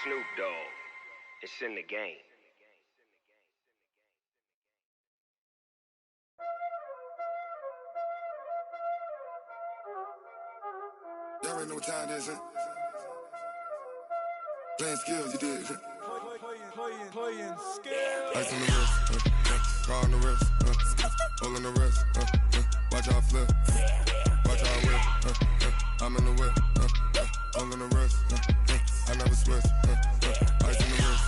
Snoop Dogg. It's in the game. Y'all already know what time it is, huh? Playing skills, you did, huh? Playing skills. Ice on the wrist, car on the wrist, hole in the wrist, watch how I flip, watch how I whip, I'm in the whip, hole in the wrist, I never switch, ice on the wrist,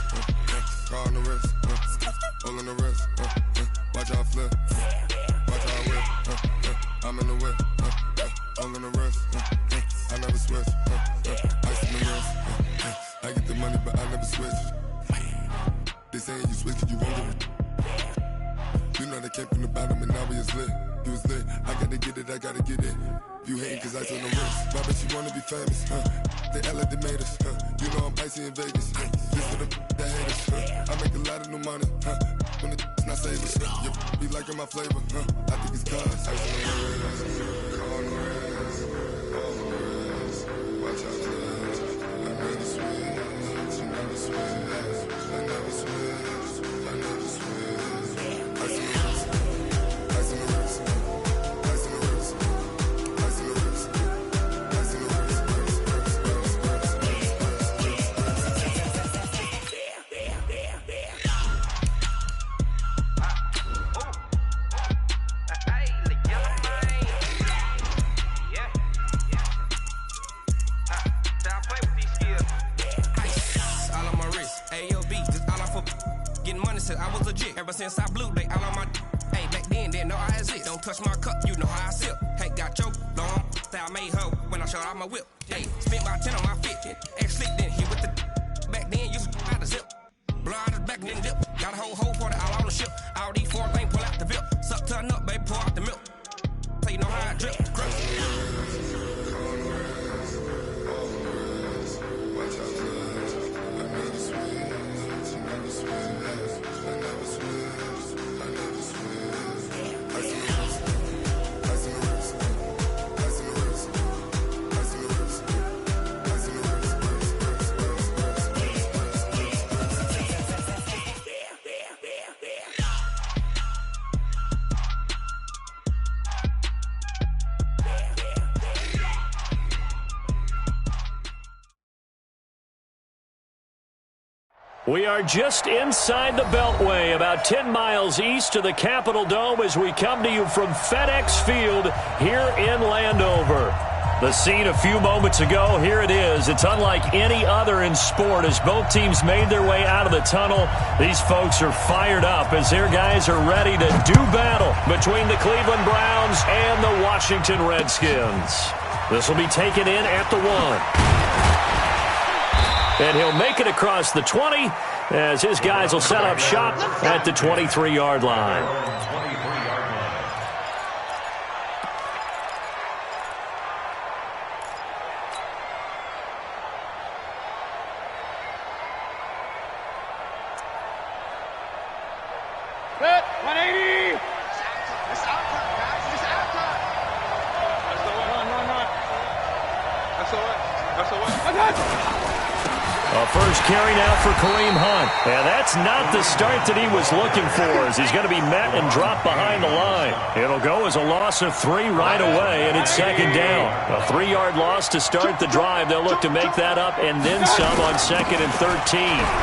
car on the wrist, hole in the wrist, watch how I flip, watch how I whip, I'm in the whip, hole in the wrist, I never switch, ice on the wrist, I get the money but I never switch. They saying you switch 'cause you won't get it. You know they came from the bottom and now we is lit. You was lit, I gotta get it, I gotta get it. You hating 'cause ice on the wrist. Why bet you wanna be famous, They act like they made us, You know I'm icy in Vegas, This for the that hate us, I make a lot of new money, When the not savers, You be liking my flavor, I think it's cause ice on the wrist, car on the wrist, all the wrist. Watch out, cuz I never switch, you never switch. I never switch, I never switch. Ice in the wrist, ice in the wrist, ice in the wrist, ice in the wrist, ice in the wrist, I was legit ever since I blew they all on my. Hey, back then didn't know I exist. Don't touch my cup, you know how I sip. Hey, got your long that I made her when I showed out my whip. Hey, spent about 10 on my fit. Ex slick then hit with the. Back then used to out the zip. Blow out his back then dip. Got a whole hole for the all on the ship. All these four things pull out the VIP. Suck turn up, baby, pour out the milk. So you know how I drip. We are just inside the Beltway, about 10 miles east of the Capitol Dome as we come to you from FedEx Field here in Landover. The scene a few moments ago, here it is. It's unlike any other in sport as both teams made their way out of the tunnel. These folks are fired up as their guys are ready to do battle between the Cleveland Browns and the Washington Redskins. This will be taken in at the 1. And he'll make it across the 20 as his guys will set up shop at the 23-yard line. Set, 180. It's outside, guys. It's outside. That's the one. Run. That's the one. That's the one. A first carry now for Kareem Hunt. And that's not the start that he was looking for as he's going to be met and dropped behind the line. It'll go as a loss of 3 right away, and it's second down. A 3-yard loss to start the drive. They'll look to make that up and then some on 2nd and 13.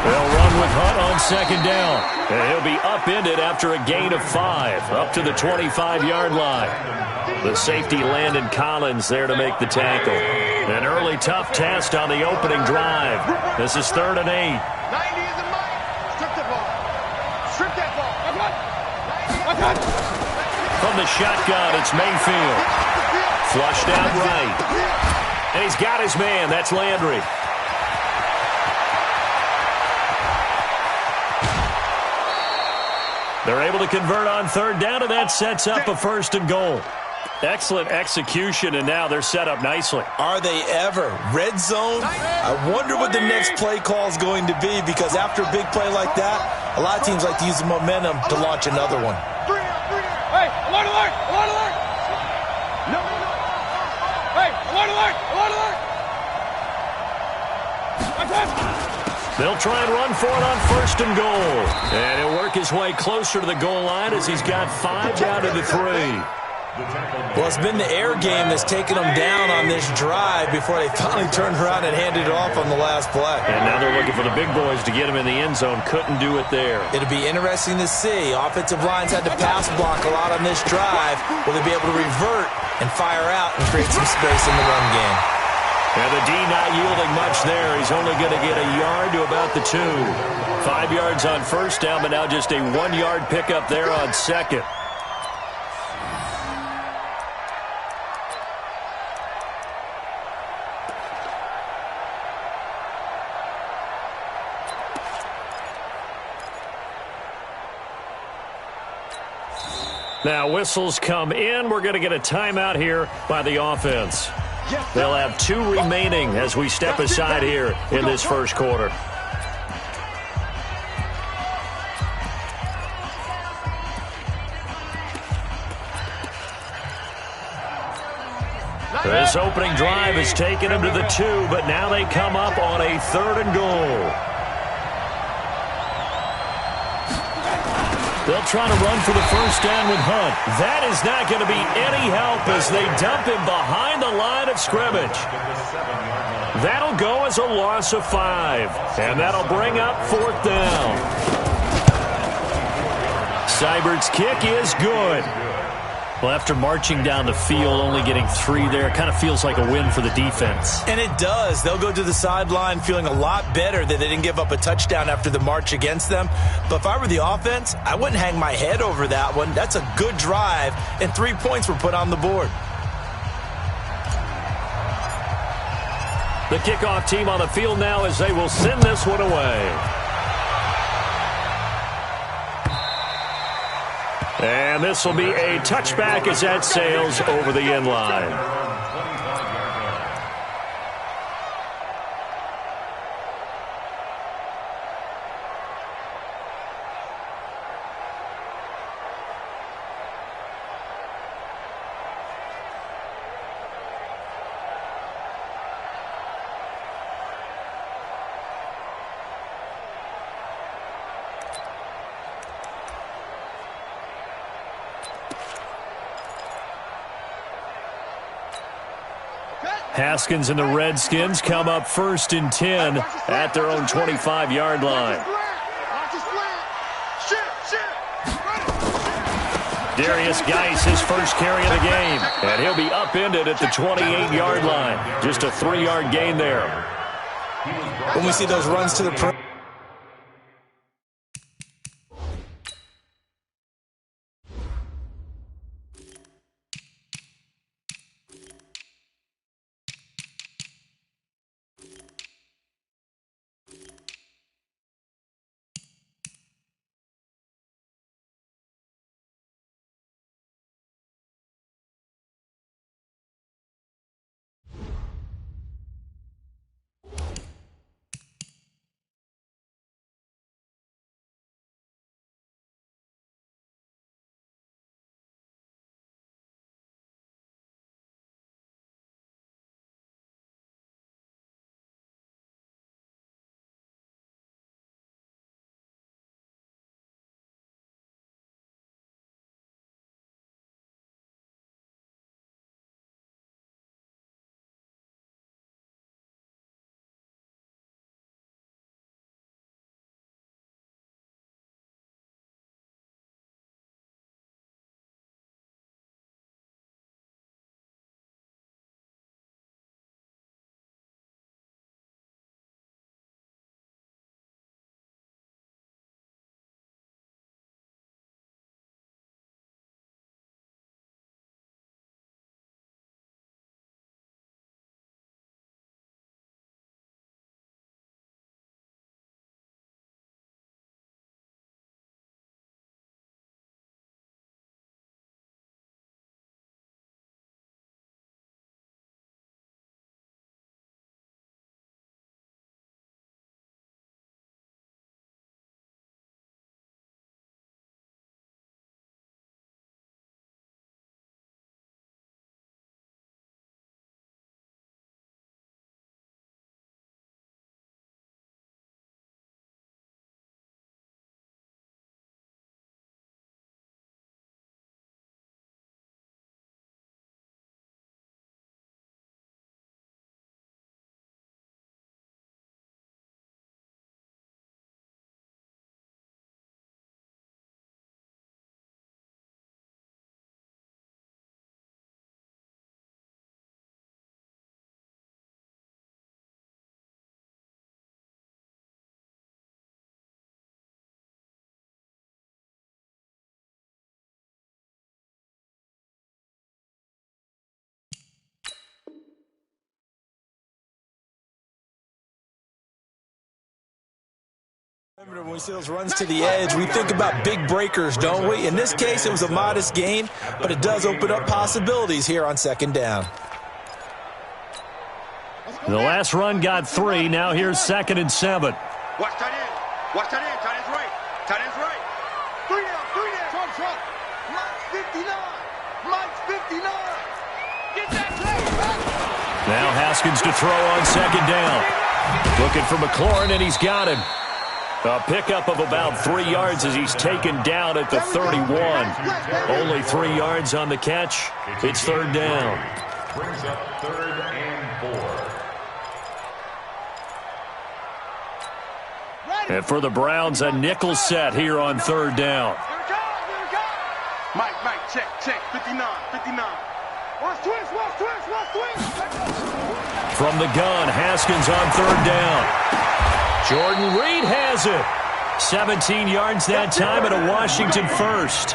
They'll run with Hunt on 2nd down. And he'll be upended after a gain of 5 up to the 25-yard line. The safety Landon Collins there to make the tackle. An early tough test on the opening drive. This is 3rd and 8. 90 is a mile. Strip the ball. Strip that ball. From the shotgun, it's Mayfield. Flushed out right. And he's got his man. That's Landry. They're able to convert on 3rd down, and that sets up a 1st and goal. Excellent execution, and now they're set up nicely. Are they ever? Red zone? I wonder what the next play call is going to be, because after a big play like that, a lot of teams like to use the momentum to launch another one. Hey, alert! No. Hey, alert! They'll try and run for it on 1st and goal. And he'll work his way closer to the goal line as he's got 5 down to the 3. Well, it's been the air game that's taken them down on this drive before they finally turned around and handed it off on the last play. And now they're looking for the big boys to get him in the end zone. Couldn't do it there. It'll be interesting to see. Offensive lines had to pass block a lot on this drive. Will they be able to revert and fire out and create some space in the run game? And the D not yielding much there. He's only going to get a yard to about the 2. 5 yards on 1st down, but now just a 1-yard pickup there on 2nd. Now whistles come in. We're going to get a timeout here by the offense. They'll have 2 remaining as we step aside here in this first quarter. This opening drive has taken them to the 2, but now they come up on a 3rd and goal. They'll try to run for the 1st down with Hunt. That is not going to be any help as they dump him behind the line of scrimmage. That'll go as a loss of 5, and that'll bring up 4th down. Seibert's kick is good. Well, after marching down the field, only getting 3 there, it kind of feels like a win for the defense. And it does. They'll go to the sideline feeling a lot better that they didn't give up a touchdown after the march against them. But if I were the offense, I wouldn't hang my head over that one. That's a good drive, and 3 points were put on the board. The kickoff team on the field now as they will send this one away. And this will be a touchback as that sails over the end line. Haskins and the Redskins come up 1st and 10 at their own 25-yard line. Darius Geis, his first carry of the game, and he'll be upended at the 28-yard line. Just a 3-yard gain there. When we see those runs to the When we see those runs to the edge, we think about big breakers, don't we? In this case, it was a modest gain, but it does open up possibilities here on second down. The last run got 3. Now here's 2nd and 7. Watch tight end. Watch tight end. Tight end's right. Tight end's right. 3 down. 3 down. Trump. Mike's 59. Mike's 59. Get that play back. Now Haskins to throw on 2nd down. Looking for McLaurin, and he's got him. A pickup of about 3 yards as he's taken down at the 31. Only 3 yards on the catch. It's 3rd down. Brings up 3rd and 4. And for the Browns, a nickel set here on 3rd down. Mike, check, 59. Watch twist. From the gun, Haskins on 3rd down. Jordan Reed has it. 17 yards that time and a Washington first.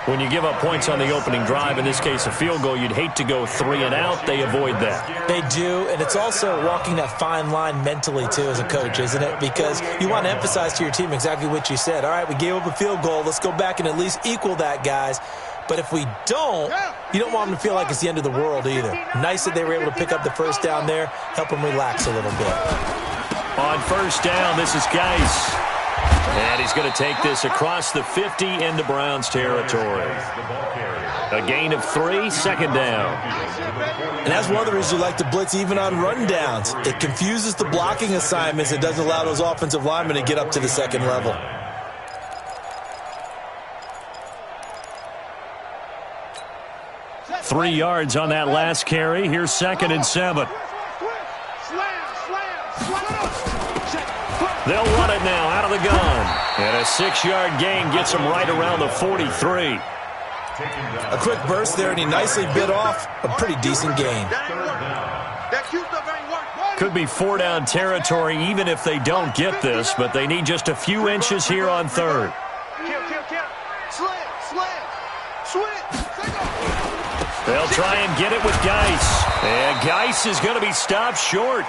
When you give up points on the opening drive, in this case a field goal, you'd hate to go 3 and out. They avoid that. They do, and it's also walking that fine line mentally, too, as a coach, isn't it? Because you want to emphasize to your team exactly what you said. All right, we gave up a field goal. Let's go back and at least equal that, guys. But if we don't, you don't want them to feel like it's the end of the world either. Nice that they were able to pick up the first down there, help them relax a little bit. On 1st down, this is Geis. And he's going to take this across the 50 into Browns territory. A gain of 3, 2nd down. And that's one of the reasons you like to blitz even on rundowns. It confuses the blocking assignments. It doesn't allow those offensive linemen to get up to the 2nd level. Three yards on that last carry. Here's 2nd and 7. They'll run it now out of the gun. And a 6-yard gain gets them right around the 43. A quick burst there, and he nicely bit off a pretty decent gain. Could be 4-down territory even if they don't get this, but they need just a few inches here on 3rd. They'll try and get it with Geis. And Geis is going to be stopped short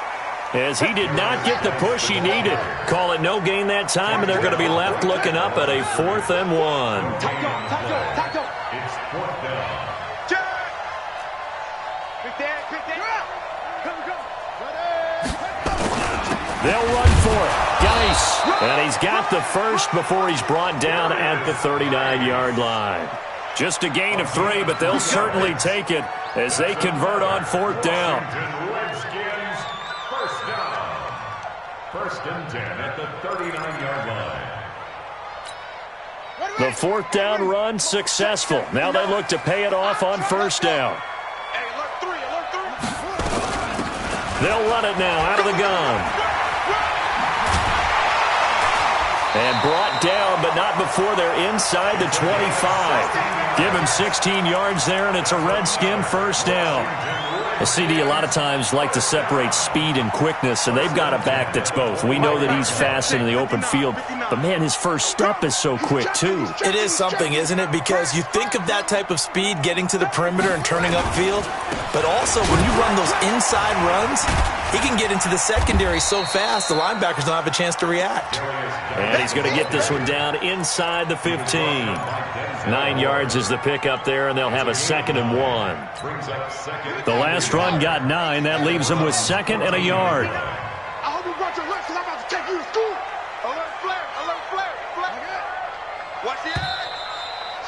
as he did not get the push he needed. Call it no gain that time, and they're going to be left looking up at a 4th and 1. It's 4th down. They'll run for it. Geis. And he's got the first before he's brought down at the 39-yard line. Just a gain of 3, but they'll certainly take it as they convert on 4th down. Redskins, 1st down. 1st and 10 at the 39-yard line. The 4th down run successful. Now they look to pay it off on 1st down. They'll run it now out of the gun. And brought down, but not before they're inside the 25. Give him 16 yards there, and it's a Redskin 1st down. A CD a lot of times like to separate speed and quickness, and they've got a back that's both. We know that he's fast in the open field, but, man, his first step is so quick, too. It is something, isn't it? Because you think of that type of speed getting to the perimeter and turning upfield, but also when you run those inside runs, he can get into the secondary so fast the linebackers don't have a chance to react. And he's going to get this one down inside the 15. 9 yards is the pickup there, and they'll have a 2nd and 1. The last run got 9. That leaves them with 2nd and a yard. I hope you brought your lunch because I'm about to take you to school. Alert flare. Watch the edge.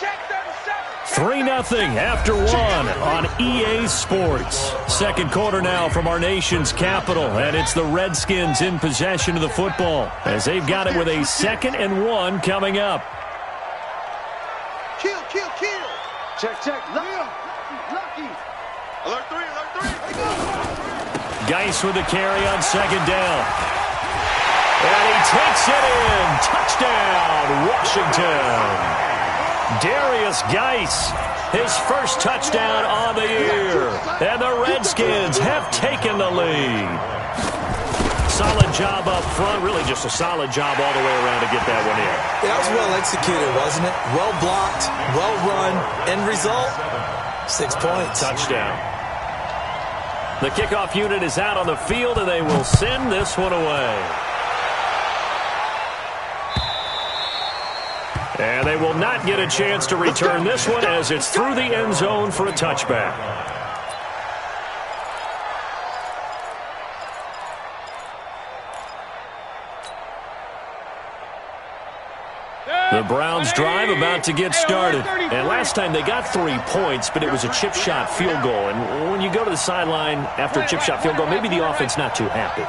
Check 37. 3-0 after 1 on EA Sports. Second quarter now from our nation's capital, and it's the Redskins in possession of the football as they've got it with a 2nd and 1 coming up. Kill. Check. Lucky. Alert 3. Geis with the carry on 2nd down. And he takes it in. Touchdown, Washington. Darius Geis, his first touchdown on the year. And the Redskins have taken the lead. Solid job up front. Really just a solid job all the way around to get that one in. That was well executed, wasn't it? Well blocked, well run. End result, 6 points. Touchdown. The kickoff unit is out on the field, and they will send this one away. And they will not get a chance to return this one as it's through the end zone for a touchback. The Browns drive about to get started. And last time they got 3 points, but it was a chip shot field goal. And when you go to the sideline after a chip shot field goal, maybe the offense not too happy.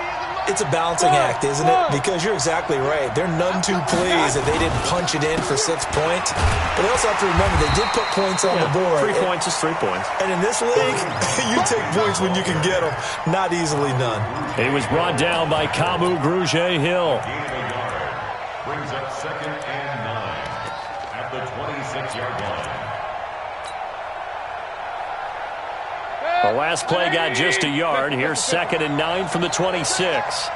It's a balancing act, isn't it? Because you're exactly right. They're none too pleased that they didn't punch it in for 6 points. But they also have to remember they did put points on the board. 3 points is 3 points. And in this league, you take points when you can get them. Not easily none. He was brought down by Kamu Grugier-Hill. Brings up 2nd and 9 at the 26-yard line. The last play got just a yard. Here's 2nd and 9 from the 26.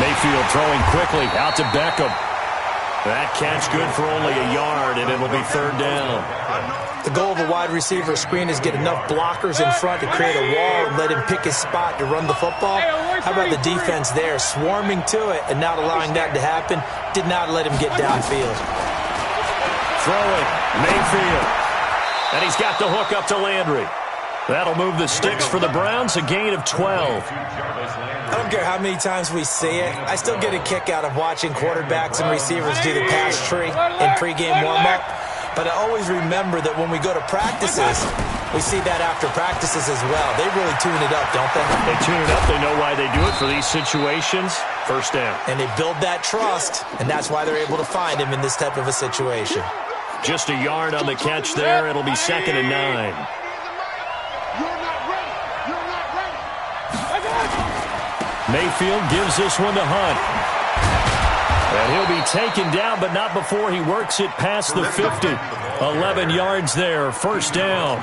Mayfield throwing quickly out to Beckham. That catch good for only a yard, and it'll be 3rd down. The goal of a wide receiver screen is get enough blockers in front to create a wall and let him pick his spot to run the football. How about the defense there, swarming to it and not allowing that to happen? Did not let him get downfield. Throwing, Mayfield. And he's got the hook up to Landry. That'll move the sticks for the Browns, a gain of 12. I don't care how many times we see it. I still get a kick out of watching quarterbacks and receivers do the pass tree in pregame warm-up. But I always remember that when we go to practices, we see that after practices as well. They really tune it up, don't they? They tune it up. They know why they do it for these situations. 1st down. And they build that trust, and that's why they're able to find him in this type of a situation. Just a yard on the catch there. It'll be 2nd and 9. Mayfield gives this one to Hunt. And he'll be taken down, but not before he works it past the 50. 11 yards there, 1st down.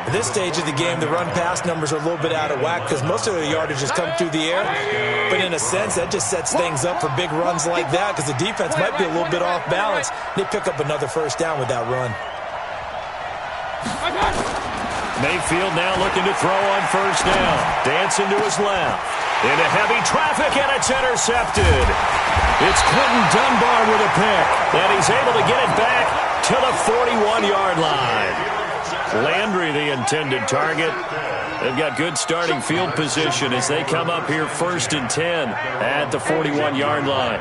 At this stage of the game, the run-pass numbers are a little bit out of whack because most of the yardage has come through the air. But in a sense, that just sets things up for big runs like that because the defense might be a little bit off balance. They pick up another 1st down with that run. Mayfield now looking to throw on 1st down. Dancing to his left. Into heavy traffic, and it's intercepted. It's Quentin Dunbar with a pick, and he's able to get it back to the 41-yard line. Landry, the intended target. They've got good starting field position as they come up here 1st and 10 at the 41-yard line.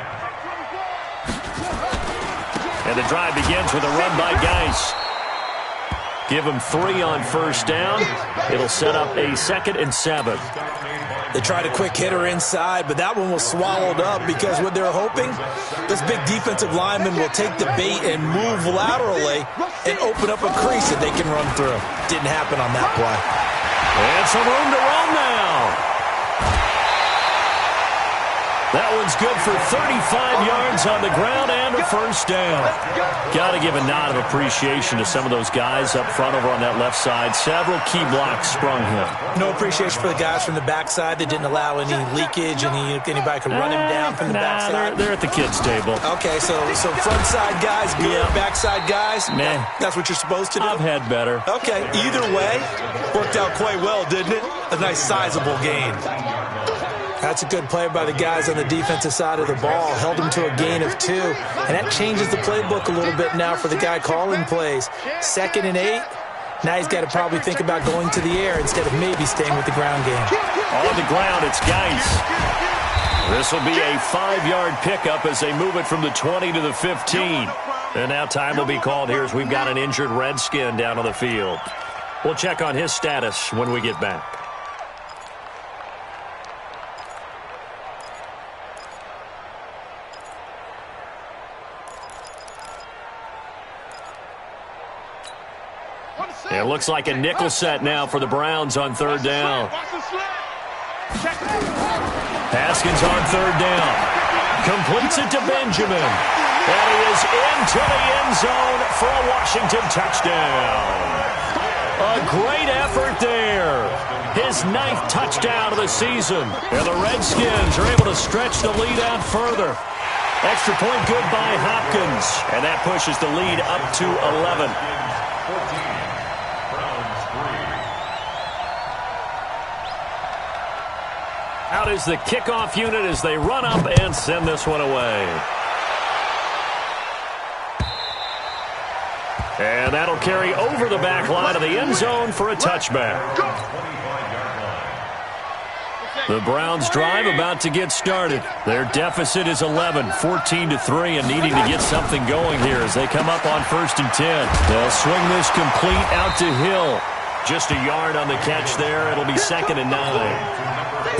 And the drive begins with a run by Geis. Give him 3 on 1st down. It'll set up a 2nd and 7. They tried a quick hitter inside, but that one was swallowed up because what they're hoping, this big defensive lineman will take the bait and move laterally and open up a crease that they can run through. Didn't happen on that play. And some room to run now. That one's good for 35 yards on the ground and a 1st down. Got to give a nod of appreciation to some of those guys up front over on that left side. Several key blocks sprung him. No appreciation for the guys from the backside that didn't allow any leakage, anybody could run him down from the backside. They're at the kids' table. Okay, so front side guys, good, backside guys. Nah. That's what you're supposed to do. I've had better. Okay, either way, worked out quite well, didn't it? A nice sizable gain. That's a good play by the guys on the defensive side of the ball. Held them to a gain of 2. And that changes the playbook a little bit now for the guy calling plays. 2nd and 8. Now he's got to probably think about going to the air instead of maybe staying with the ground game. On the ground, it's Geis. This will be a 5-yard pickup as they move it from the 20 to the 15. And now time will be called here as we've got an injured Redskin down on the field. We'll check on his status when we get back. It looks like a nickel set now for the Browns on 3rd down. Haskins on 3rd down. Completes it to Benjamin. And he is into the end zone for a Washington touchdown. A great effort there. His 9th touchdown of the season. And the Redskins are able to stretch the lead out further. Extra point good by Hopkins. And that pushes the lead up to 11. Out is the kickoff unit as they run up and send this one away. And that'll carry over the back line of the end zone for a touchback. The Browns drive about to get started. Their deficit is 11, 14-3, and needing to get something going here as they come up on 1st and 10. They'll swing this complete out to Hill. Just a yard on the catch there. It'll be 2nd and 9.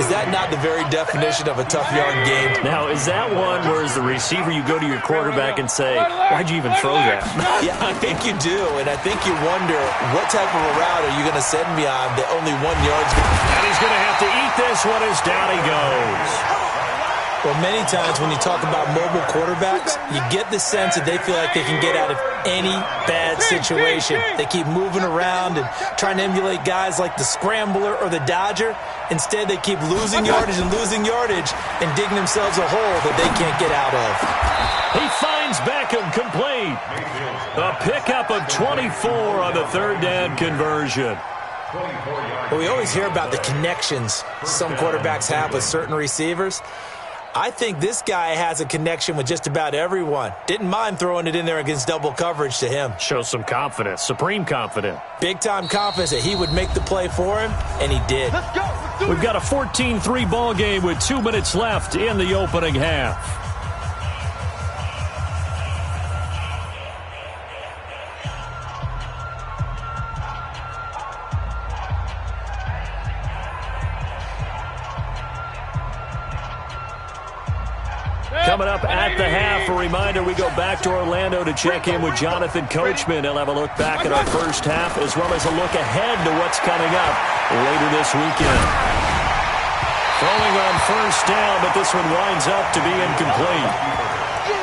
Is that not the very definition of a tough yard game? Now, is that one where as the receiver you go to your quarterback and say, why'd you even throw that? Yeah, I think you do, and I think you wonder what type of a route are you going to send me on that only 1 yard's going to... And he's going to have to eat this one as down he goes. Well, many times when you talk about mobile quarterbacks, you get the sense that they feel like they can get out of any bad situation. They keep moving around and trying to emulate guys like the Scrambler or the Dodger. Instead, they keep losing yardage and digging themselves a hole that they can't get out of. He finds Beckham complete. A pickup of 24 on the 3rd down conversion. Well, we always hear about the connections some quarterbacks have with certain receivers. I think this guy has a connection with just about everyone. Didn't mind throwing it in there against double coverage to him. Shows some confidence, supreme confidence. Big-time confidence that he would make the play for him, and he did. Let's go. We've got a 14-3 ball game with 2 minutes left in the opening half. Coming up at the half, a reminder, we go back to Orlando to check in with Jonathan Coachman. He'll have a look back at our first half as well as a look ahead to what's coming up later this weekend. Throwing on 1st down, but this one winds up to be incomplete.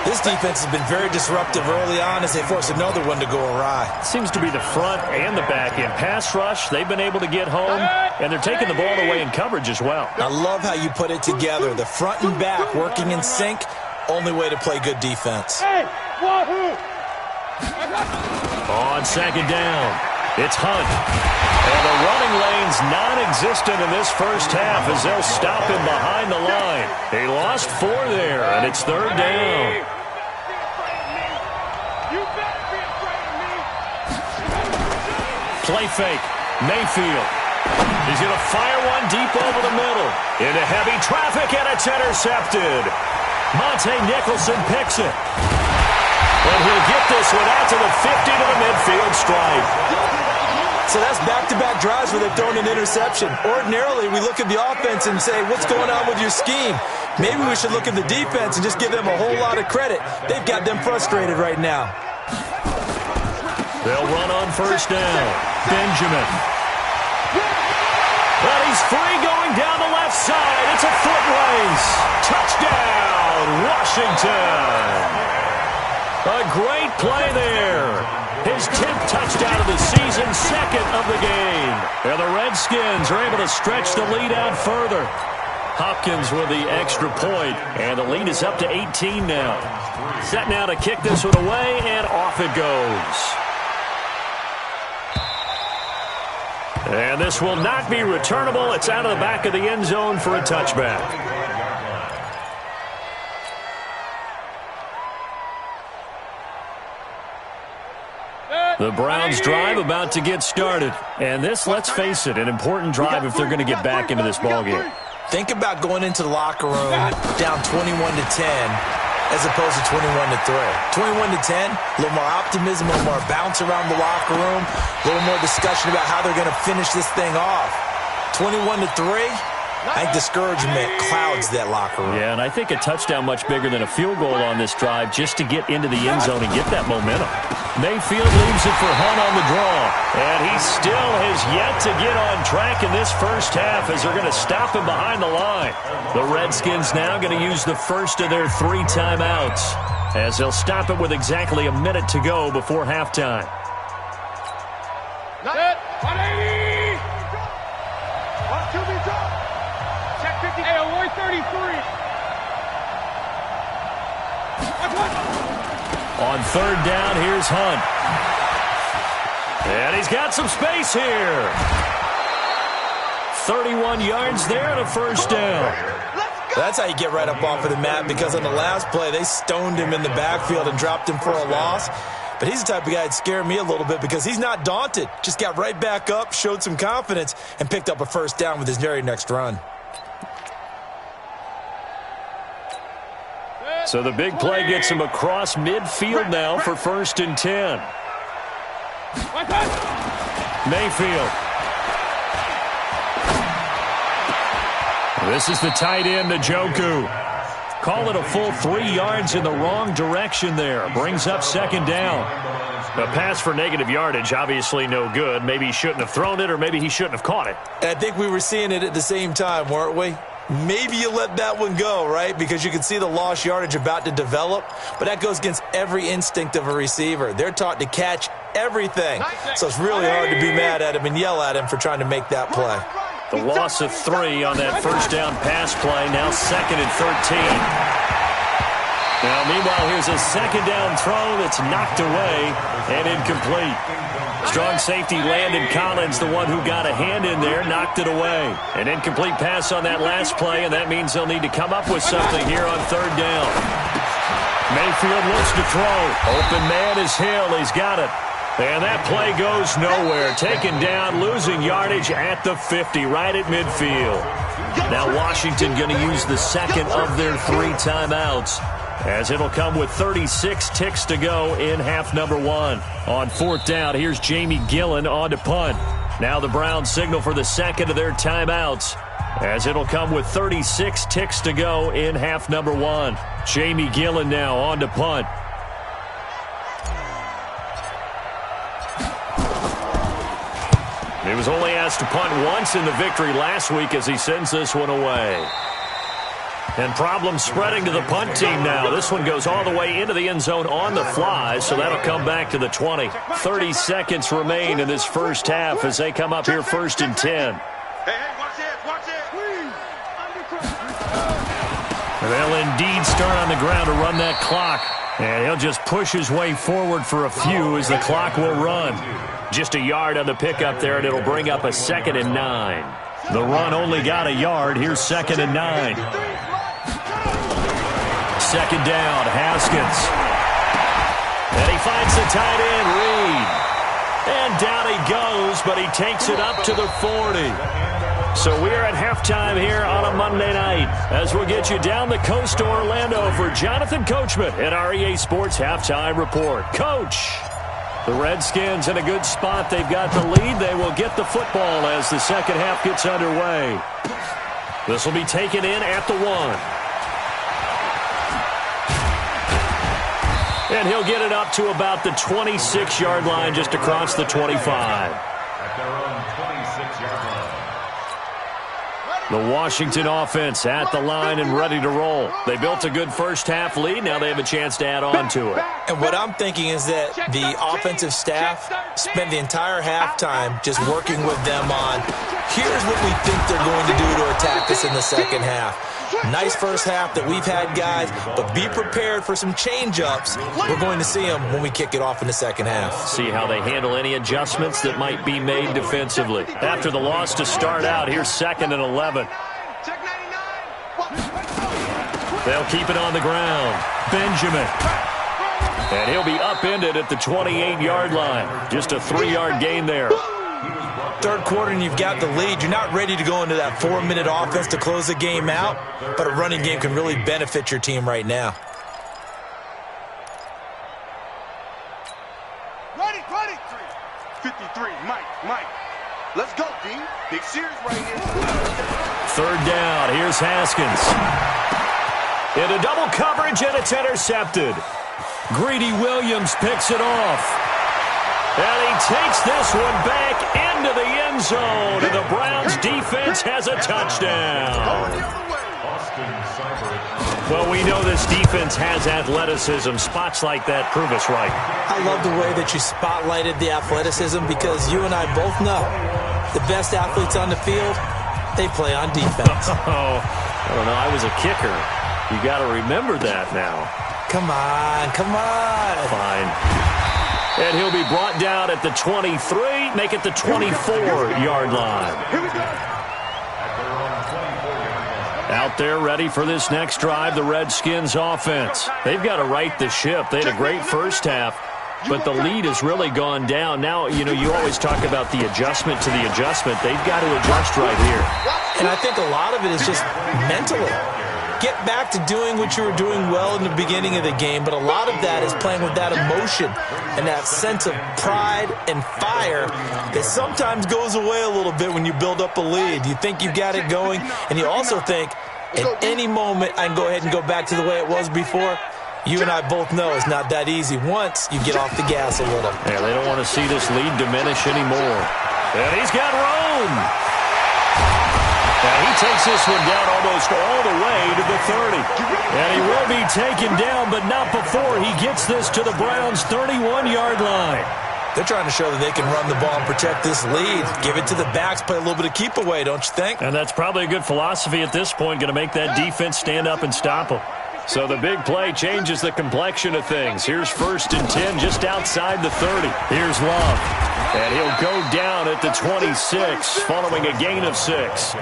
This defense has been very disruptive early on as they force another one to go awry. Seems to be the front and the back end. Pass rush, they've been able to get home, and they're taking the ball away in coverage as well. I love how you put it together. The front and back working in sync, only way to play good defense. Hey, wahoo! On 2nd down, it's Hunt. And the running lane's non-existent in this first half as they'll stop him behind the line. He lost 4 there, and it's 3rd down. Play fake. Mayfield. He's going to fire one deep over the middle. Into heavy traffic, and it's intercepted. Monte Nicholson picks it. And he'll get this one out to the 50 to the midfield stripe. So that's back-to-back drives where they've thrown an interception. Ordinarily, we look at the offense and say, what's going on with your scheme? Maybe we should look at the defense and just give them a whole lot of credit. They've got them frustrated right now. They'll run on 1st down. Benjamin. But he's free going down the left side. It's a foot race. Touchdown, Washington. A great play there. His 10th touchdown of the season, 2nd of the game. And the Redskins are able to stretch the lead out further. Hopkins with the extra point, and the lead is up to 18 now. Set now to kick this one away, and off it goes. And this will not be returnable. It's out of the back of the end zone for a touchback. The Browns drive about to get started. And this, let's face it, an important drive if they're going to get back into this ballgame. Think about going into the locker room down 21-10 as opposed to 21-3. 21-10, a little more optimism, a little more bounce around the locker room, a little more discussion about how they're going to finish this thing off. 21-3, I think discouragement clouds that locker room. Yeah, and I think a touchdown much bigger than a field goal on this drive just to get into the end zone and get that momentum. Mayfield leaves it for Hunt on the draw. And he still has yet to get on track in this first half as they're going to stop him behind the line. The Redskins now going to use the first of their 3 timeouts as they'll stop it with exactly a minute to go before halftime. Set. 180. 1 2 drop. Check 50. Hey, avoid 33. On 3rd down, here's Hunt. And he's got some space here. 31 yards there and a first down. That's how you get right up off of the mat, because on the last play, they stoned him in the backfield and dropped him for a loss. But he's the type of guy that scared me a little bit because he's not daunted. Just got right back up, showed some confidence, and picked up a first down with his very next run. So the big play gets him across midfield now for 1st and 10. Mayfield. This is the tight end, Njoku. Call it a full 3 yards in the wrong direction there. Brings up 2nd down. A pass for negative yardage, obviously no good. Maybe he shouldn't have thrown it, or maybe he shouldn't have caught it. I think we were seeing it at the same time, weren't we? Maybe you let that one go, right? Because you can see the lost yardage about to develop. But that goes against every instinct of a receiver. They're taught to catch everything. So it's really hard to be mad at him and yell at him for trying to make that play. The loss of 3 on that first down pass play. Now 2nd and 13. Now, meanwhile, here's a 2nd down throw that's knocked away and incomplete. Strong safety Landon Collins, the one who got a hand in there, knocked it away. An incomplete pass on that last play, and that means they'll need to come up with something here on 3rd down. Mayfield looks to throw. Open man is Hill. He's got it. And that play goes nowhere. Taken down, losing yardage at the 50, right at midfield. Now Washington going to use the 2nd of their 3 timeouts, as it'll come with 36 ticks to go in half number 1. On 4th down, here's Jamie Gillen on to punt. Now the Browns signal for the 2nd of their timeouts, as it'll come with 36 ticks to go in half number 1. Jamie Gillen now on to punt. He was only asked to punt once in the victory last week as he sends this one away. And problems spreading to the punt team now. This one goes all the way into the end zone on the fly, so that'll come back to the 20. 30 seconds remain in this first half as they come up here 1st and 10. They'll indeed start on the ground to run that clock. And he'll just push his way forward for a few as the clock will run. Just a yard on the pickup there, and it'll bring up a 2nd and 9. The run only got a yard. Here's 2nd and 9. 2nd down, Haskins. And he finds the tight end, Reed. And down he goes, but he takes it up to the 40. So we are at halftime here on a Monday night, as we'll get you down the coast to Orlando for Jonathan Coachman at our EA Sports Halftime Report. Coach, the Redskins in a good spot. They've got the lead. They will get the football as the second half gets underway. This will be taken in at the 1. And he'll get it up to about the 26-yard line, just across the 25. At their own 26-yard line. The Washington offense at the line and ready to roll. They built a good first half lead. Now they have a chance to add on to it. And what I'm thinking is that the offensive staff spent the entire halftime just working with them on, here's what we think they're going to do to attack us in the second half. Nice first half that we've had, guys, but be prepared for some change-ups. We're going to see them when we kick it off in the second half. See how they handle any adjustments that might be made defensively. After the loss to start out, here's 2nd and 11. They'll keep it on the ground. Benjamin. And he'll be upended at the 28-yard line. Just a 3-yard gain there. Third quarter and you've got the lead. You're not ready to go into that 4-minute offense to close the game out, but a running game can really benefit your team right now. Ready. 53, Mike. Let's go, D. Big series right here. 3rd down. Here's Haskins. Into double coverage, and it's intercepted. Greedy Williams picks it off. And he takes this one back into the end zone. And the Browns defense has a touchdown. Well, we know this defense has athleticism. Spots like that prove us right. I love the way that you spotlighted the athleticism, because you and I both know the best athletes on the field, they play on defense. Oh, I don't know. I was a kicker. You got to remember that now. Come on. Fine. And he'll be brought down at the 23, make it the 24-yard line. Out there ready for this next drive, the Redskins offense. They've got to right the ship. They had a great first half, but the lead has really gone down. Now, you always talk about the adjustment to the adjustment. They've got to adjust right here. And I think a lot of it is just mentally. Get back to doing what you were doing well in the beginning of the game, but a lot of that is playing with that emotion and that sense of pride and fire that sometimes goes away a little bit when you build up a lead. You think you've got it going, and you also think, at any moment, I can go ahead and go back to the way it was before. You and I both know it's not that easy once you get off the gas a little. Yeah, they don't want to see this lead diminish anymore. And he's got room. Now he takes this one down almost all the way to the 30. And he will be taken down, but not before he gets this to the Browns' 31-yard line. They're trying to show that they can run the ball and protect this lead. Give it to the backs, play a little bit of keep away, don't you think? And that's probably a good philosophy at this point, going to make that defense stand up and stop them. So the big play changes the complexion of things. Here's 1st and 10 just outside the 30. Here's Love. And he'll go down at the 26 following a gain of 6.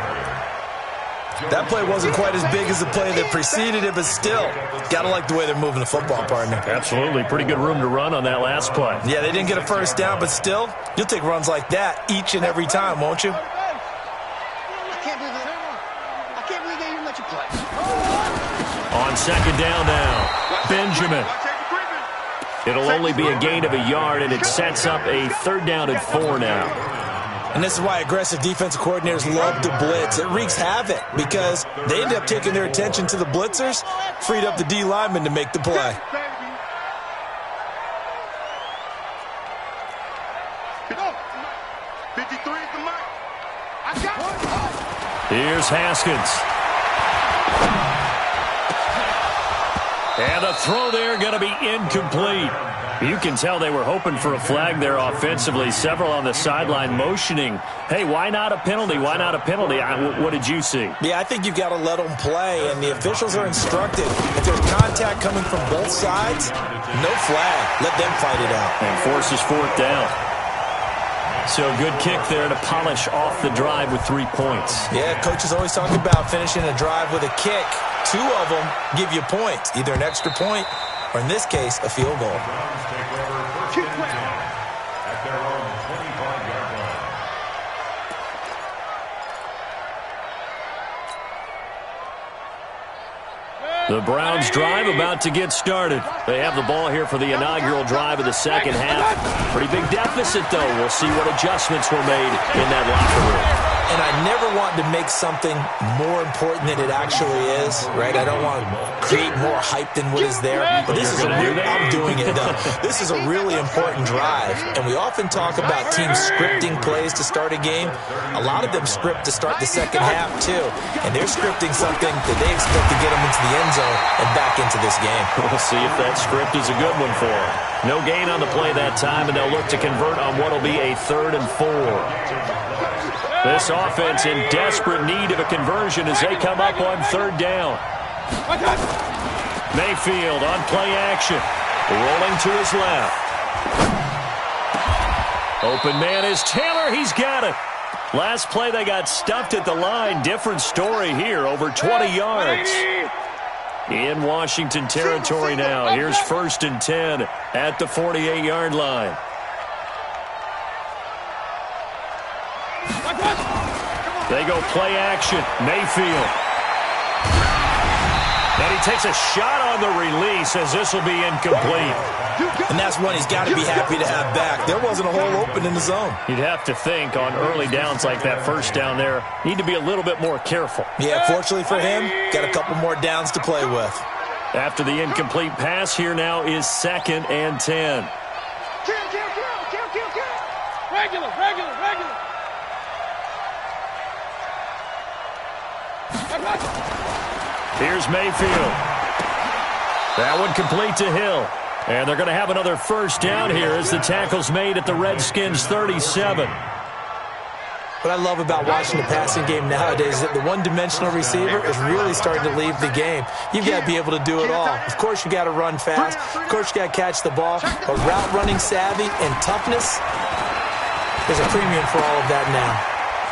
That play wasn't quite as big as the play that preceded it, but still, got to like the way they're moving the football, partner. Absolutely. Pretty good room to run on that last play. Yeah, they didn't get a first down, but still, you'll take runs like that each and every time, won't you? I can't believe they even let you play. On 2nd down now, Benjamin. It'll only be a gain of a yard, and it sets up a 3rd down and 4 now. And this is why aggressive defensive coordinators love to blitz. It wreaks havoc because they end up taking their attention to the blitzers, freed up the D lineman to make the play. Here's Haskins. And a throw there going to be incomplete. You can tell they were hoping for a flag there offensively. Several on the sideline motioning, hey, why not a penalty? Why not a penalty? What did you see? Yeah, I think you've got to let them play, and the officials are instructed. If there's contact coming from both sides, no flag. Let them fight it out. And forces 4th down. So good kick there to polish off the drive with 3 points. Yeah, coaches always talk about finishing a drive with a kick. 2 of them give you points, either an extra point or, in this case, a field goal. At their own 25-yard line. The Browns drive about to get started. They have the ball here for the inaugural drive of the 2nd half. Pretty big deficit, though. We'll see what adjustments were made in that locker room. And I never want to make something more important than it actually is, right? I don't want to create more hype than what is there. But this is I'm doing it, though. This is a really important drive. And we often talk about teams scripting plays to start a game. A lot of them script to start the 2nd half, too. And they're scripting something that they expect to get them into the end zone and back into this game. We'll see if that script is a good one for them. No gain on the play that time, and they'll look to convert on what will be a 3rd and 4. This offense in desperate need of a conversion as they come up on 3rd down. Mayfield on play action. Rolling to his left. Open man is Taylor. He's got it. Last play they got stuffed at the line. Different story here. Over 20 yards. In Washington territory now. Here's 1st and 10 at the 48-yard line. They go play action. Mayfield. And he takes a shot on the release as this will be incomplete. And that's one he's got to be happy to have back. There wasn't a hole open in the zone. You'd have to think on early downs like that 1st down there, need to be a little bit more careful. Yeah, fortunately for him, got a couple more downs to play with. After the incomplete pass, here now is 2nd and 10. Regular. Here's Mayfield. That one complete to Hill. And they're going to have another 1st down here as the tackle's made at the Redskins' 37. What I love about watching the passing game nowadays is that the one-dimensional receiver is really starting to leave the game. You've got to be able to do it all. Of course, you got to run fast. Of course, you got to catch the ball. But route running savvy and toughness, there's a premium for all of that now.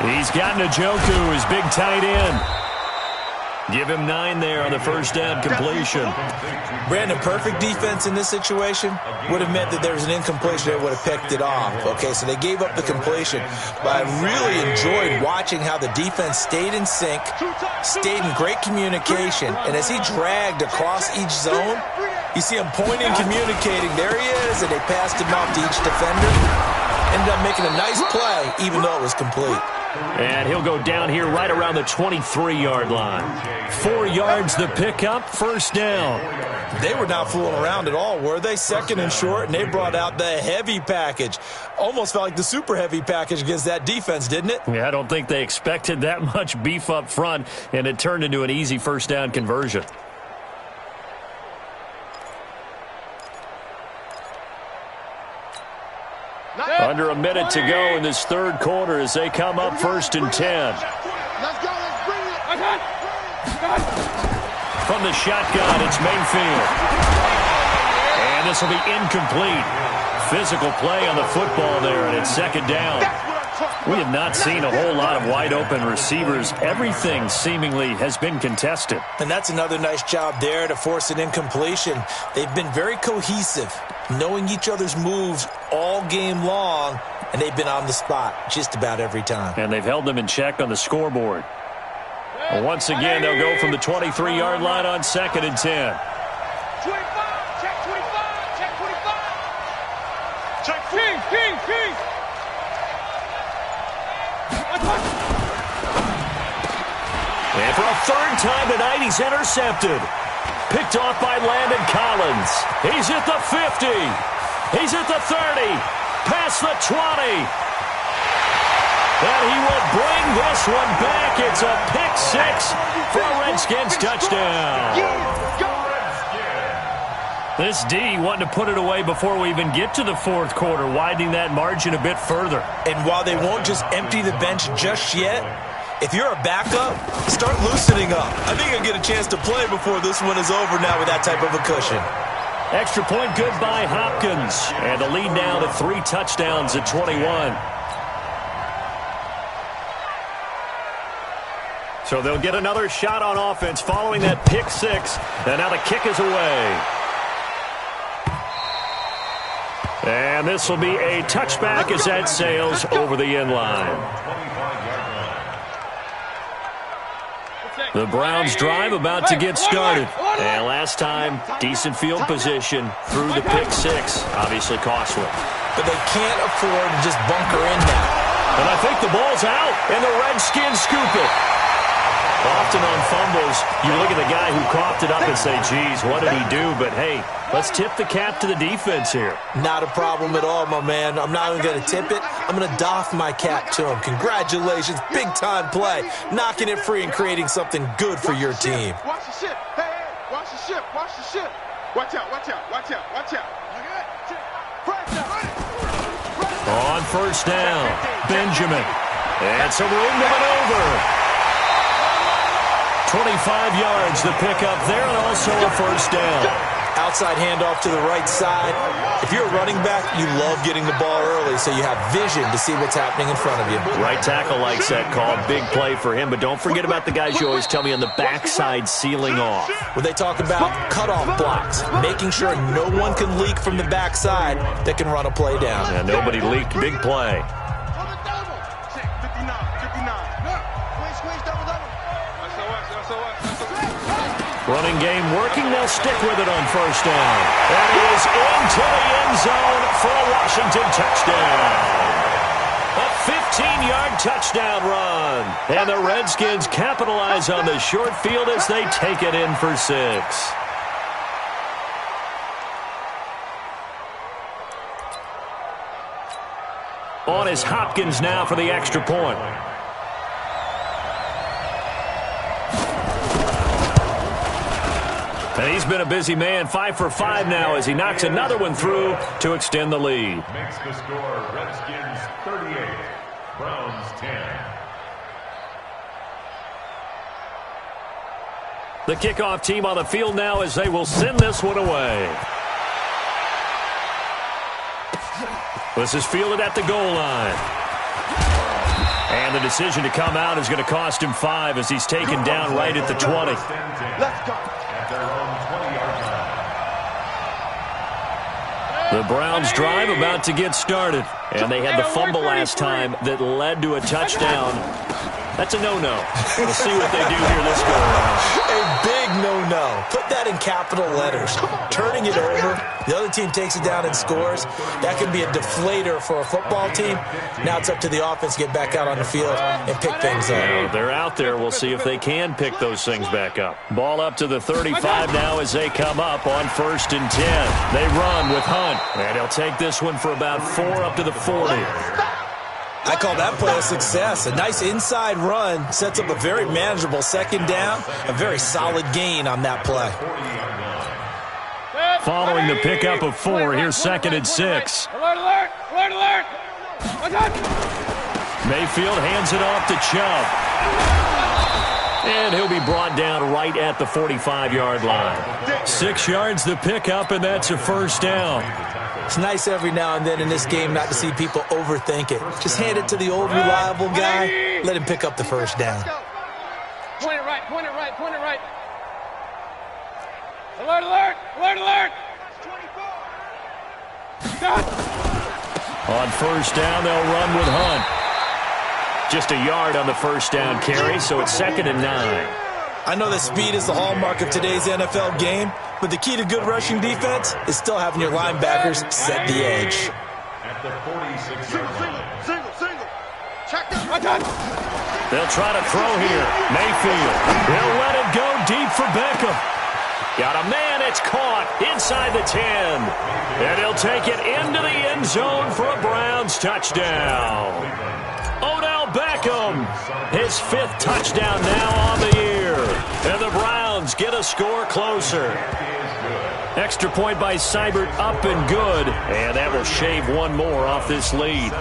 He's got Njoku, his big tight end. Give him 9 there on the first down completion. Brandon, perfect defense in this situation would have meant that there was an incompletion that would have picked it off. Okay, so they gave up the completion. But I really enjoyed watching how the defense stayed in sync, stayed in great communication, and as he dragged across each zone, you see him pointing, communicating. There he is, and they passed him off to each defender. Ended up making a nice play, even though it was complete. And he'll go down here right around the 23-yard line. 4 yards the pickup, first down. They were not fooling around at all, were they? Second and short, and they brought out the heavy package. Almost felt like the super heavy package against that defense, didn't it? Yeah, I don't think they expected that much beef up front, and it turned into an easy first down conversion. Under a minute to go in this third quarter as they come up first and 10. Let's go, let's bring it. From the shotgun, it's Mayfield. And this will be incomplete. Physical play on the football there, and it's second down. We have not seen a whole lot of wide-open receivers. Everything seemingly has been contested. And that's another nice job there to force an incompletion. They've been very cohesive, knowing each other's moves all game long, and they've been on the spot just about every time. And they've held them in check on the scoreboard. And once again, they'll go from the 23-yard line on second and 10. 25, check 25, check 25. Check King. And for a third time tonight, he's intercepted. Picked off by Landon Collins. He's at the 50. He's at the 30. Past the 20. And he will bring this one back. It's a pick 6 for a Redskins touchdown. This D wanting to put it away before we even get to the fourth quarter, widening that margin a bit further. And while they won't just empty the bench just yet, if you're a backup, start loosening up. I think you'll get a chance to play before this one is over now with that type of a cushion. Extra point good by Hopkins. And the lead now to 3 touchdowns at 21. So they'll get another shot on offense following that pick 6. And now the kick is away. And this will be a touchback as that sails over the end line. The Browns drive about to get started. And last time, decent field position through the pick 6. Obviously costly. But they can't afford to just bunker in now. And I think the ball's out, and the Redskins scoop it. Often on fumbles, you look at the guy who coughed it up and say, geez, what did he do? But, hey, let's tip the cap to the defense here. Not a problem at all, my man. I'm not even going to tip it. I'm going to doff my cap to him. Congratulations. Big-time play. Knocking it free and creating something good for your team. Watch the ship. Hey, watch the ship. Watch the ship. Watch out, watch out, watch out, watch out. On first down, Benjamin. And some room to maneuver. 25 yards the pickup there, and also a first down. Outside handoff to the right side. If you're a running back, you love getting the ball early so you have vision to see what's happening in front of you. Right tackle likes that call. Big play for him, but don't forget about the guys you always tell me on the backside sealing off. When they talk about cutoff blocks, making sure no one can leak from the backside that can run a play down. Yeah, nobody leaked. Big play. Running game working. They'll stick with it on first down. That is into the end zone for a Washington touchdown. A 15-yard touchdown run. And the Redskins capitalize on the short field as they take it in for 6. On is Hopkins now for the extra point. And he's been a busy man, 5 for 5 now as he knocks another one through to extend the lead. Makes the score Redskins 38, Browns 10. The kickoff team on the field now as they will send this one away. This is fielded at the goal line. And the decision to come out is going to cost him 5 as he's taken down right at the 20. Let's go. At their own 20-yard line. The Browns drive about to get started. And they had the fumble last time that led to a touchdown. That's a no-no. We'll see what they do here this go around. A big no-no. Put that in capital letters. Turning it over, the other team takes it down and scores. That can be a deflator for a football team. Now it's up to the offense to get back out on the field and pick things up. Well, they're out there. We'll see if they can pick those things back up. Ball up to the 35 now as they come up on 1st and 10. They run with Hunt. And he'll take this one for about 4 up to the 40. I call that play a success. A nice inside run sets up a very manageable 2nd down. A very solid gain on that play. Following the pickup of 4, here's 2nd and 6. Alert, alert, alert, alert. Mayfield hands it off to Chubb. And he'll be brought down right at the 45-yard line. 6 yards the pickup, and that's a 1st down. It's nice every now and then in this game not to see people overthink it. Just hand it to the old reliable guy. Let him pick up the 1st down. Point it right, point it right, point it right. Alert, alert, alert, alert. On 1st down, they'll run with Hunt. Just a yard on the 1st down carry, so it's 2nd and 9. I know that speed is the hallmark of today's NFL game, but the key to good rushing defense is still having your linebackers set the edge. At the 46-yard line. Single. Check that. They'll try to throw here. Mayfield. He'll let it go deep for Beckham. Got a man. It's caught inside the 10. And he'll take it into the end zone for a Browns touchdown. Odell Beckham, his 5th touchdown now on the year. And the Browns get a score closer. Extra point by Seibert, up and good. And that will shave 1 more off this lead.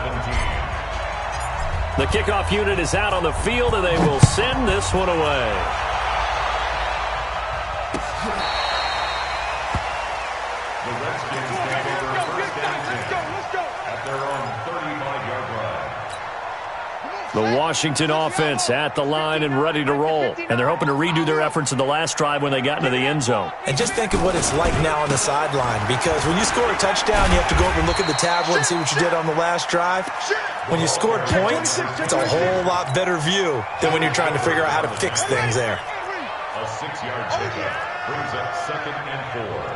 The kickoff unit is out on the field, and they will send this one away. The Redskins take over 1st and 10 at their own 35-yard line. The Washington offense at the line and ready to roll. And they're hoping to redo their efforts in the last drive when they got into the end zone. And just think of what it's like now on the sideline, because when you score a touchdown, you have to go over and look at the tablet and see what you did on the last drive. When you scored points, it's a whole lot better view than when you're trying to figure out how to fix things there. A 6-yard pickup brings up 2nd and 4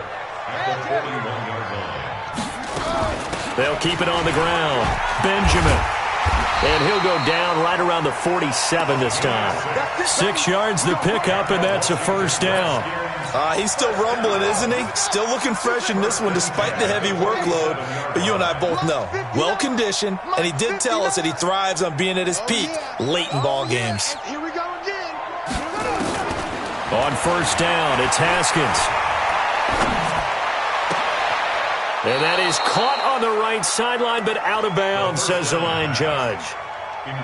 at the 41-yard line. They'll keep it on the ground. Benjamin. And he'll go down right around the 47 this time. 6 yards the pickup, and that's a 1st down. He's still rumbling, isn't he? Still looking fresh in this one despite the heavy workload. But you and I both know, well-conditioned, and he did tell us that he thrives on being at his peak late in ball games. Here we go again. On 1st down, it's Haskins. And that is caught on the right sideline, but out of bounds, says the line judge.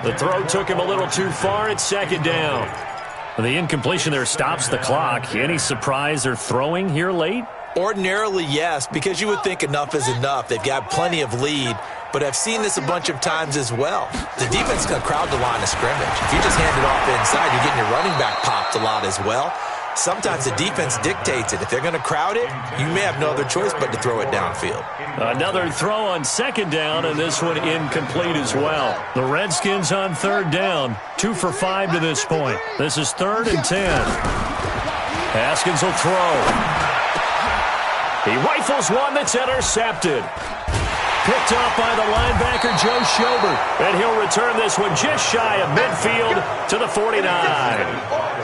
The throw took him a little too far. It's 2nd down. The incompletion there stops the clock. Any surprise they're throwing here late? Ordinarily, yes, because you would think enough is enough. They've got plenty of lead, but I've seen this a bunch of times as well. The defense is going to crowd the line of scrimmage. If you just hand it off inside, you're getting your running back popped a lot as well. Sometimes the defense dictates it. If they're going to crowd it, you may have no other choice but to throw it downfield. Another throw on 2nd down, and this one incomplete as well. The Redskins on 3rd down, 2 for 5 to this point. This is 3rd and 10. Haskins will throw. He rifles one that's intercepted. Picked off by the linebacker, Joe Schobert. And he'll return this one just shy of midfield to the 49.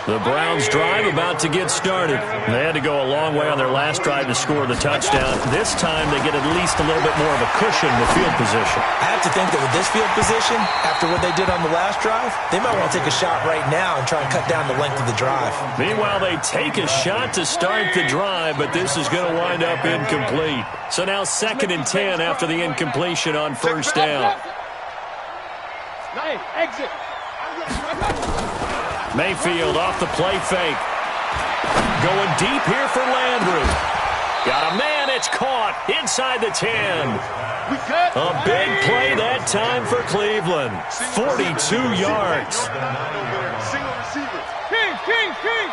The Browns drive about to get started. They had to go a long way on their last drive to score the touchdown. This time they get at least a little bit more of a cushion with field position. I have to think that with this field position, after what they did on the last drive, they might want to take a shot right now and try and cut down the length of the drive. Meanwhile, they take a shot to start the drive, but this is going to wind up incomplete. So now 2nd and 10 after the incompletion on 1st down. Nice, exit. Mayfield off the play fake. Going deep here for Landry. Got a man, it's caught inside the 10. A big play that time for Cleveland. 42 yards. Single receiver. King.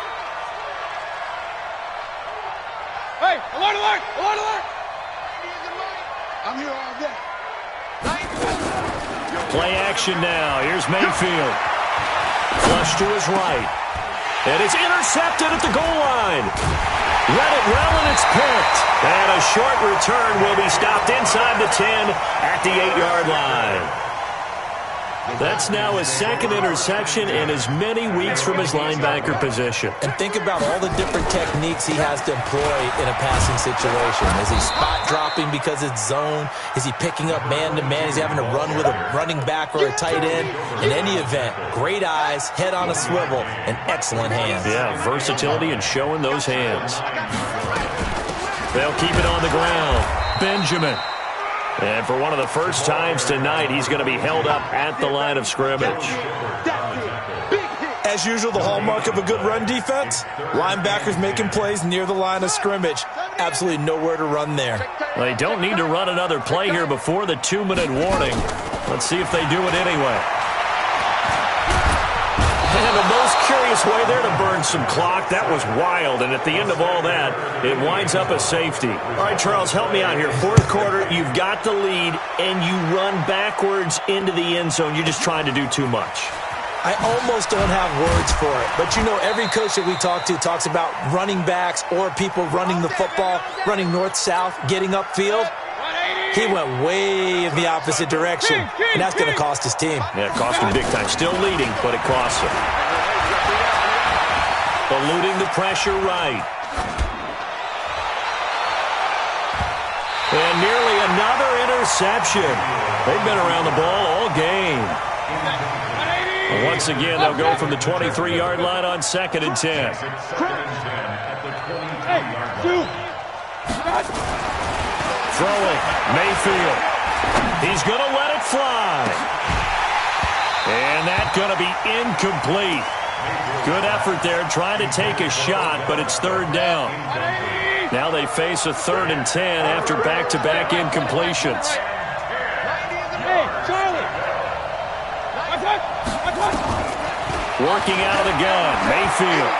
Hey, alert, alert, alert, alert. I'm here all day. Play action now. Here's Mayfield. Flush to his right. And it's intercepted at the goal line. Let it well, and it's picked. And a short return will be stopped inside the 10 at the 8-yard line. That's now his second interception in as many weeks from his linebacker position. And think about all the different techniques he has to employ in a passing situation. Is he spot dropping because it's zone? Is he picking up man-to-man? Is he having to run with a running back or a tight end? In any event, great eyes, head on a swivel, and excellent hands. Yeah, versatility and showing those hands. They'll keep it on the ground. Benjamin. And for one of the first times tonight, he's going to be held up at the line of scrimmage. As usual, the hallmark of a good run defense, linebackers making plays near the line of scrimmage. Absolutely nowhere to run there. They don't need to run another play here before the 2-minute warning. Let's see if they do it anyway. And the most curious way there to burn some clock. That was wild, and at the end of all that, it winds up a safety. All right, Charles, help me out here. Fourth quarter, you've got the lead, and you run backwards into the end zone. You're just trying to do too much. I almost don't have words for it, but you know every coach that we talk to talks about running backs or people running the football, running north-south, getting upfield. He went way in the opposite direction, and that's going to cost his team. Yeah, it cost him big time. Still leading, but it costs him. Eluding the pressure right. And nearly another interception. They've been around the ball all game. Once again, they'll go from the 23-yard line on 2nd and 10. Throwing, Mayfield. He's going to let it fly. And that's going to be incomplete. Good effort there, trying to take a shot, but it's 3rd down. Now they face a 3rd and 10 after back-to-back incompletions. Hey, Charlie. Working out of the gun, Mayfield.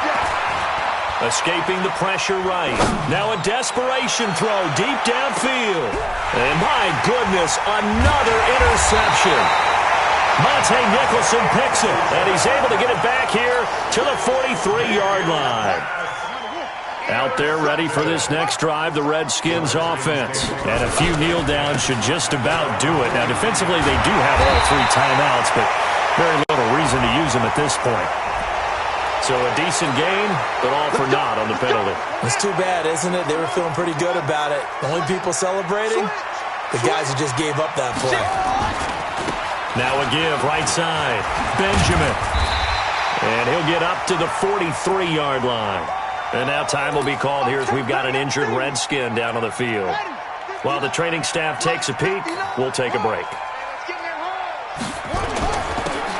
Escaping the pressure right. Now a desperation throw deep downfield. And my goodness, another interception. Monte Nicholson picks it, and he's able to get it back here to the 43-yard line. Out there ready for this next drive, the Redskins offense. And a few kneel downs should just about do it. Now defensively they do have all 3 timeouts, but very little reason to use them at this point. So a decent game, but all for naught on the penalty. It's too bad, isn't it? They were feeling pretty good about it. The only people celebrating, the guys who just gave up that play. Now a give, right side, Benjamin. And he'll get up to the 43-yard line. And now time will be called here as we've got an injured Redskin down on the field. While the training staff takes a peek, we'll take a break.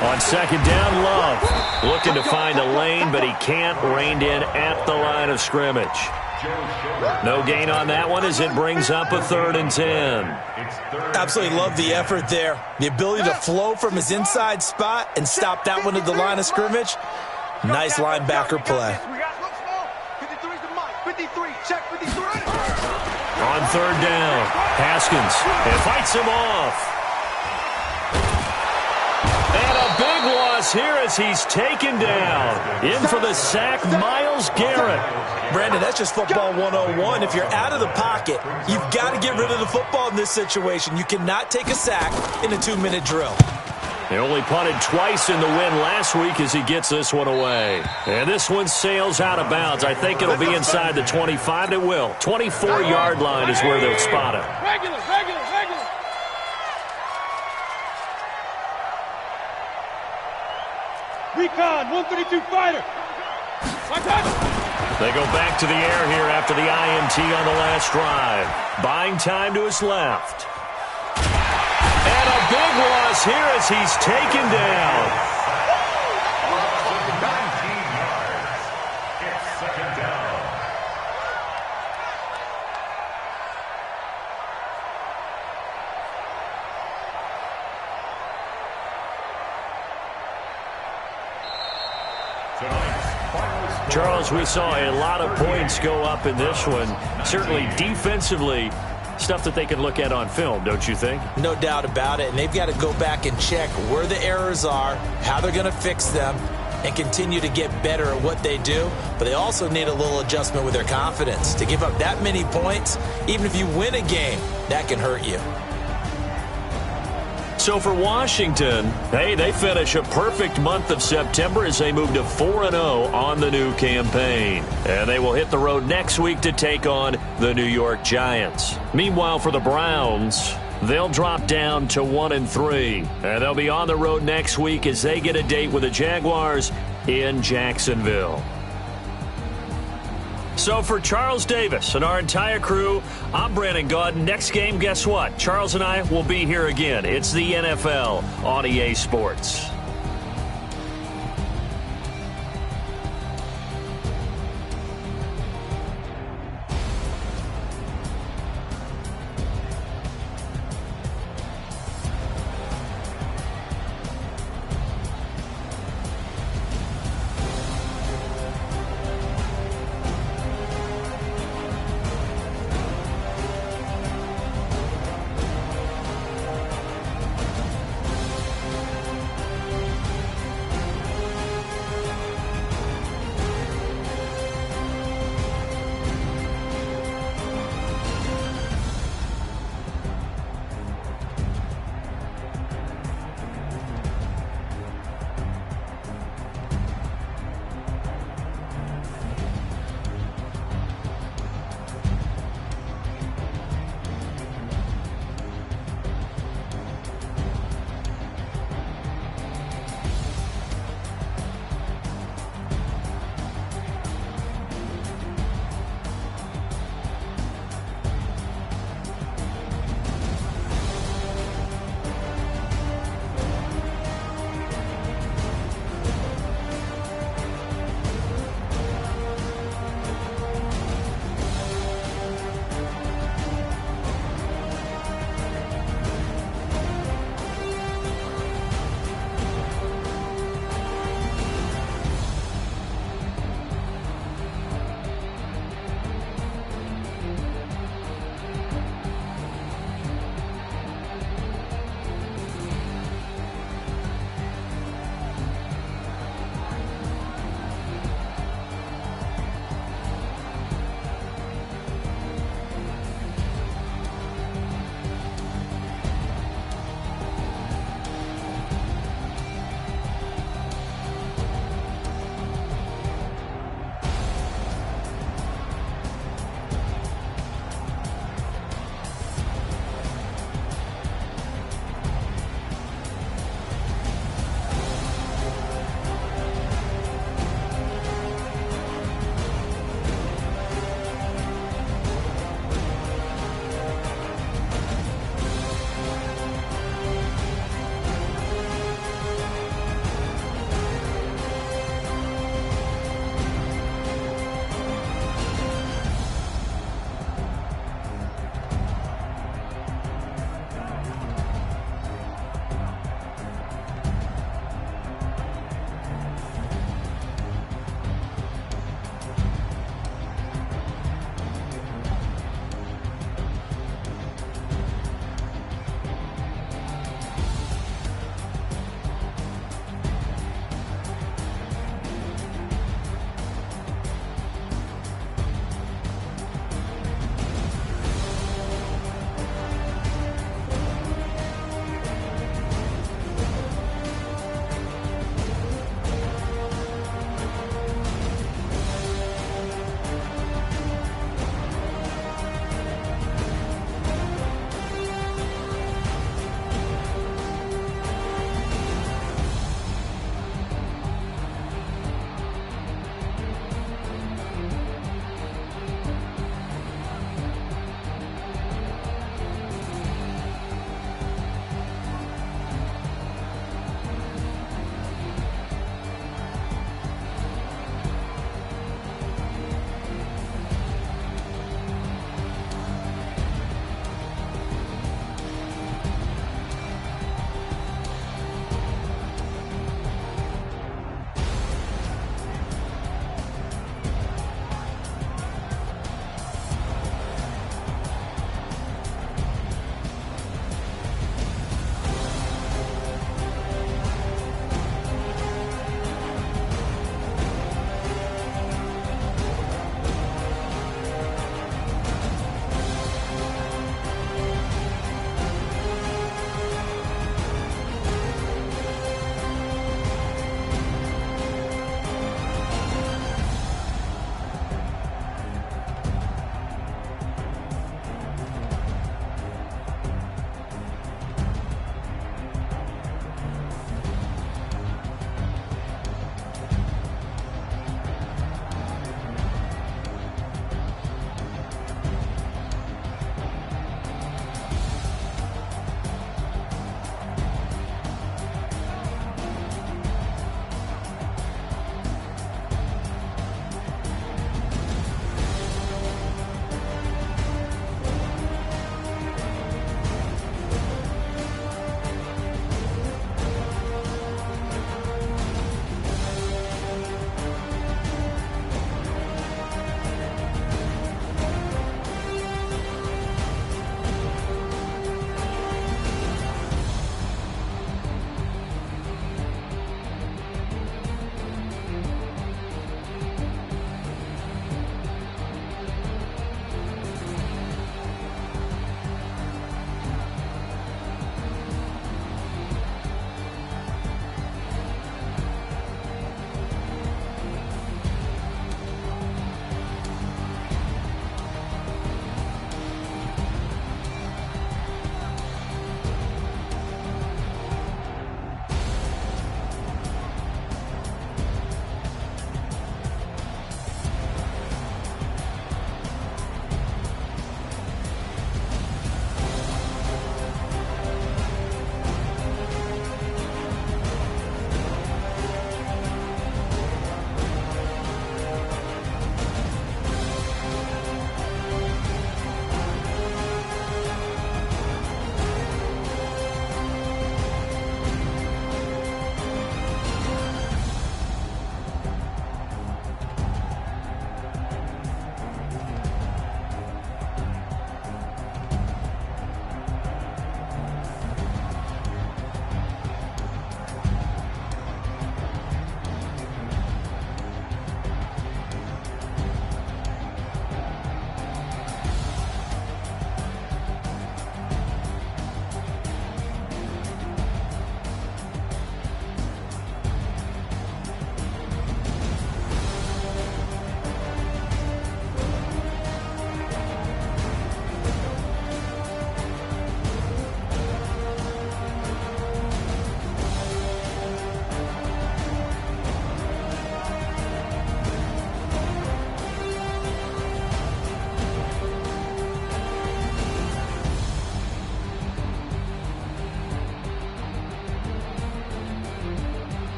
On 2nd down, Love looking to find a lane, but he can't. Reined in at the line of scrimmage. No gain on that one as it brings up a 3rd and 10. Absolutely love the effort there. The ability to flow from his inside spot and stop that one at the line of scrimmage. Nice linebacker play. On 3rd down, Haskins fights him off. And a big loss here as he's taken down. In for the sack, Myles Garrett. Brandon, that's just football 101. If you're out of the pocket, you've got to get rid of the football in this situation. You cannot take a sack in a 2-minute drill. They only punted twice in the win last week as he gets this one away. And this one sails out of bounds. I think it'll be inside the 25. It will. 24-yard line is where they'll spot it. Regular. Recon, 132 fighter. They go back to the air here after the INT on the last drive. Buying time to his left. And a big loss here as he's taken down. 19 yards. It's 2nd down. Charles, we saw a lot of points go up in this one. Certainly defensively, stuff that they can look at on film, don't you think? No doubt about it. And they've got to go back and check where the errors are, how they're going to fix them, and continue to get better at what they do. But they also need a little adjustment with their confidence. To give up that many points, even if you win a game, that can hurt you. So for Washington, hey, they finish a perfect month of September as they move to 4-0 on the new campaign. And they will hit the road next week to take on the New York Giants. Meanwhile, for the Browns, they'll drop down to 1-3. And they'll be on the road next week as they get a date with the Jaguars in Jacksonville. So for Charles Davis and our entire crew, I'm Brandon Gaudin. Next game, guess what? Charles and I will be here again. It's the NFL on EA Sports.